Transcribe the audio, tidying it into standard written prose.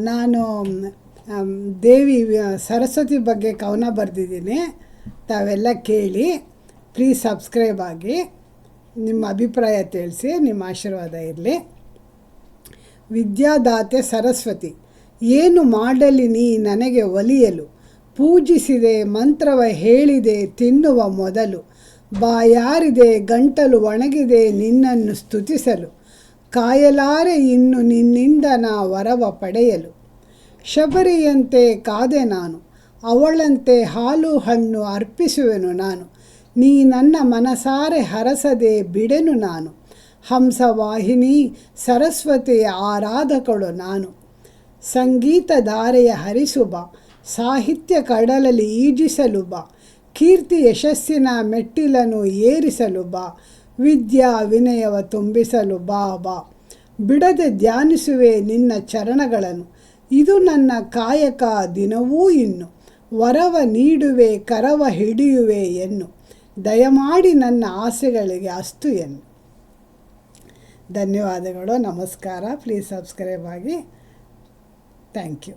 ನಾನು ದೇವಿ ಸರಸ್ವತಿ ಬಗ್ಗೆ ಕವನ ಬರೆದಿದ್ದೀನಿ. ತಾವೆಲ್ಲ ಕೇಳಿ, ಪ್ಲೀಸ್ ಸಬ್ಸ್ಕ್ರೈಬ್ ಆಗಿ, ನಿಮ್ಮ ಅಭಿಪ್ರಾಯ ತಿಳಿಸಿ, ನಿಮ್ಮ ಆಶೀರ್ವಾದ ಇರಲಿ. ವಿದ್ಯಾದಾತೆ ಸರಸ್ವತಿ, ಏನು ಮಾಡಲಿ ನೀ ನನಗೆ ಒಲಿಯಲು, ಪೂಜಿಸಿದೆ ಮಂತ್ರವ ಹೇಳಿದೆ ತಿನ್ನುವ ಮೊದಲು, ಬಾಯಾರಿದೆ ಗಂಟಲು ಒಣಗಿದೆ ನಿನ್ನನ್ನು ಸ್ತುತಿಸಲು, ಕಾಯಲಾರೆ ಇನ್ನು ನಿನ್ನಿಂದ ನಾ ವರವ ಪಡೆಯಲು. ಶಬರಿಯಂತೆ ಕಾದೆ ನಾನು, ಅವಳಂತೆ ಹಾಲು ಹಣ್ಣು ಅರ್ಪಿಸುವೆನು ನಾನು, ನೀ ನನ್ನ ಮನಸಾರೆ ಹರಸದೆ ಬಿಡೆನು ನಾನು, ಹಂಸವಾಹಿನಿ ಸರಸ್ವತಿಯ ಆರಾಧಕಳು ನಾನು. ಸಂಗೀತ ಧಾರೆಯ ಹರಿಸು ಬಾ, ಸಾಹಿತ್ಯ ಕಡಲಲ್ಲಿ ಈಜಿಸಲು ಬಾ, ಕೀರ್ತಿ ಯಶಸ್ಸಿನ ಮೆಟ್ಟಿಲನ್ನು ಏರಿಸಲು ಬಾ, ವಿದ್ಯಾ ವಿನಯವ ತುಂಬಿಸಲು ಬಾ ಬಾ. ಬಿಡದೆ ಧ್ಯಾನಿಸುವೆ ನಿನ್ನ ಚರಣಗಳನ್ನು, ಇದು ನನ್ನ ಕಾಯಕ ದಿನವೂ ಇನ್ನು, ವರವ ನೀಡುವೆ ಕರವ ಹಿಡಿಯುವೆ ಎನ್ನು, ದಯಮಾಡಿ ನನ್ನ ಆಸೆಗಳಿಗೆ ಅಸ್ತು ಎನ್ನು. ಧನ್ಯವಾದಗಳು. ನಮಸ್ಕಾರ. ಪ್ಲೀಸ್ ಸಬ್ಸ್ಕ್ರೈಬ್ ಆಗಿ. Thank you.